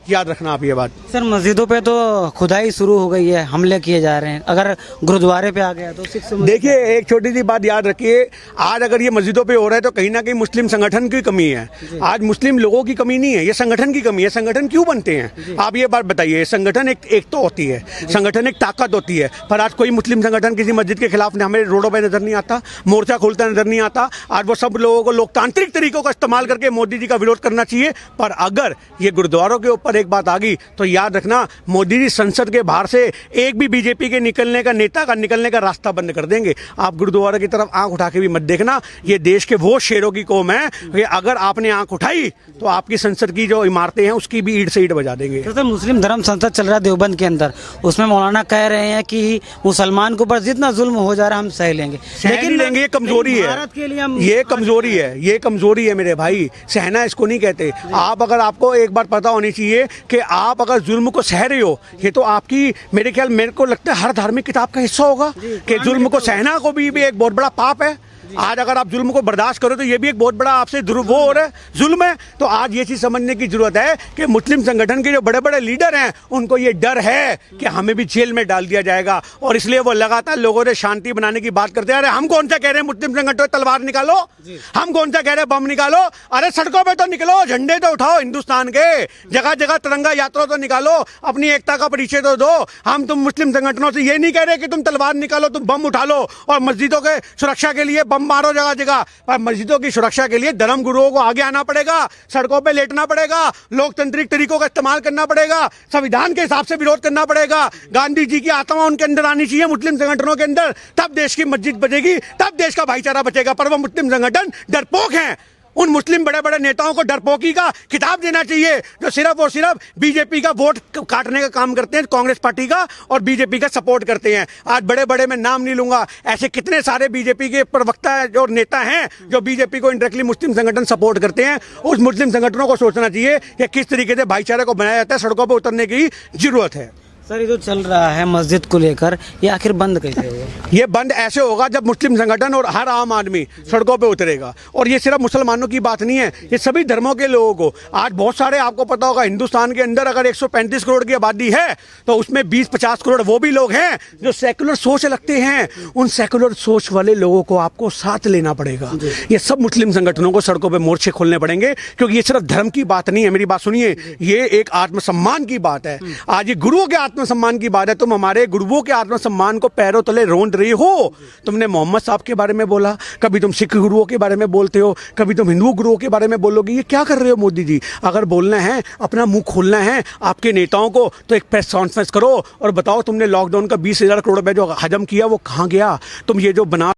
याद रखना आप ये बात। सर मस्जिदों पे तो खुदाई शुरू हो गई है, हमले किए जा रहे हैं, अगर गुरुद्वारे पे आ गया तो सिख समुदाय। देखिए एक छोटी सी बात याद रखिए, आज अगर ये मस्जिदों पे हो रहा है तो कहीं ना कहीं मुस्लिम संगठन की कमी है। आज मुस्लिम लोगों की कमी नहीं है, ये संगठन की कमी है। संगठन क्यों बनते हैं आप ये बात बताइए। संगठन एक तो होती है, संगठन एक ताकत होती है, पर आज कोई मुस्लिम संगठन किसी मस्जिद के खिलाफ हमें रोडों पर नजर नहीं आता, मोर्चा खोलता नजर नहीं आता। आज वो सब लोगों को लोकतांत्रिक तरीकों का इस्तेमाल करके मोदी जी का विरोध करना चाहिए। पर अगर ये गुरुद्वारों के ऊपर एक बात आ गई तो याद रखना, मोदी जी संसद के बाहर से एक भी बीजेपी के निकलने का नेता का निकलने का रास्ता बंद कर देंगे। आप गुरुद्वारा की तरफ आंख उठा के भी मत देखना, ये देश के वो शेरों की कौम है कि अगर आपने आंख उठाई तो आपकी संसद की जो इमारतें हैं उसकी भी ईंट से ईंट बजा देंगे। तो मुस्लिम धर्म संसद चल रहा है देवबंद के अंदर, उसमें मौलाना कह रहे हैं कि मुसलमान के ऊपर जितना जुल्म हो जा रहा है हम सह लेंगे, लेकिन लेंगे, ये कमजोरी है, भारत के लिए हम ये कमजोरी है, ये कमजोरी है मेरे भाई। सहना इसको नहीं कहते। आप अगर आपको एक बार पता होनी चाहिए कि आप अगर जुल्म को सह रहे हो, ये तो आपकी मेरे को लगता है हर धार्मिक किताब का हिस्सा होगा कि जुल्म को सहना को भी एक बहुत बड़ा पाप है। आज अगर आप जुल्म को बर्दाश्त करो तो ये भी एक बहुत बड़ा आपसे वो हो रहा है, जुल्म है। तो आज ये चीज समझने की जरूरत है कि मुस्लिम संगठन के जो बड़े बड़े लीडर हैं उनको ये डर है कि हमें भी जेल में डाल दिया जाएगा, और इसलिए वो लगातार लोगों से शांति बनाने की बात करते हैं। अरे हम कौन सा कह रहे हैं मुस्लिम संगठन तलवार निकालो, हम कौन सा कह रहे हैं बम निकालो। अरे सड़कों पर तो निकलो, झंडे तो उठाओ हिंदुस्तान के, जगह जगह तिरंगा यात्रा तो निकालो, अपनी एकता का परिचय तो दो। हम तुम मुस्लिम संगठनों से ये नहीं कह रहे कि तुम तलवार निकालो, तुम बम उठा लो और मस्जिदों के सुरक्षा के लिए बम मारो जगह जगह। पर मस्जिदों की सुरक्षा के लिए धर्म गुरुओं को आगे आना पड़ेगा, सड़कों पे लेटना पड़ेगा, लोकतांत्रिक तरीकों का इस्तेमाल करना पड़ेगा, संविधान के हिसाब से विरोध करना पड़ेगा। गांधी जी की आत्मा उनके अंदर आनी चाहिए, मुस्लिम संगठनों के अंदर, तब देश की मस्जिद बचेगी, तब देश का भाईचारा बचेगा। पर वो मुस्लिम संगठन डरपोक हैं। उन मुस्लिम बड़े बड़े नेताओं को डरपोकी का खिताब देना चाहिए जो सिर्फ और सिर्फ बीजेपी का वोट काटने का काम करते हैं, कांग्रेस पार्टी का और बीजेपी का सपोर्ट करते हैं। आज बड़े बड़े मैं नाम नहीं लूंगा, ऐसे कितने सारे बीजेपी के प्रवक्ता और नेता हैं जो बीजेपी को इंडायरेक्टली मुस्लिम संगठन सपोर्ट करते हैं। उस मुस्लिम संगठनों को सोचना चाहिए कि किस तरीके से भाईचारे को बनाया जाता है, सड़कों पर उतरने की जरूरत है। सर ये जो चल रहा है मस्जिद को लेकर, ये आखिर बंद कैसे होगा? ये बंद ऐसे होगा जब मुस्लिम संगठन और हर आम आदमी सड़कों पे उतरेगा। और ये सिर्फ मुसलमानों की बात नहीं है, ये सभी धर्मों के लोगों को। आज बहुत सारे, आपको पता होगा, हिंदुस्तान के अंदर अगर 135 करोड़ की आबादी है तो उसमें 20-50 करोड़ वो भी लोग हैं जो सेकुलर सोच रखते हैं। उन सेकुलर सोच वाले लोगों को आपको साथ लेना पड़ेगा। ये सब मुस्लिम संगठनों को सड़कों पर मोर्चे खोलने पड़ेंगे, क्योंकि ये सिर्फ धर्म की बात नहीं है। मेरी बात सुनिए, ये एक आत्मसम्मान की बात है। आज ये गुरुओं के आत्मसम्मान की बात है। तुम हमारे गुरुओं के आत्मसम्मान को पैरों तले रोंद रही हो। तुमने मोहम्मद साहब के बारे में बोला, कभी तुम सिख गुरुओं के बारे में बोलते हो, कभी तुम हिंदू गुरुओं के बारे में बोलोगे। ये क्या कर रहे हो मोदी जी? अगर बोलना है, अपना मुंह खोलना है आपके नेताओं को, तो एक प्रेस कॉन्फ्रेंस करो और बताओ तुमने लॉकडाउन का 20,000 करोड़ रुपए जो हजम किया वो कहां गया। तुम ये जो बना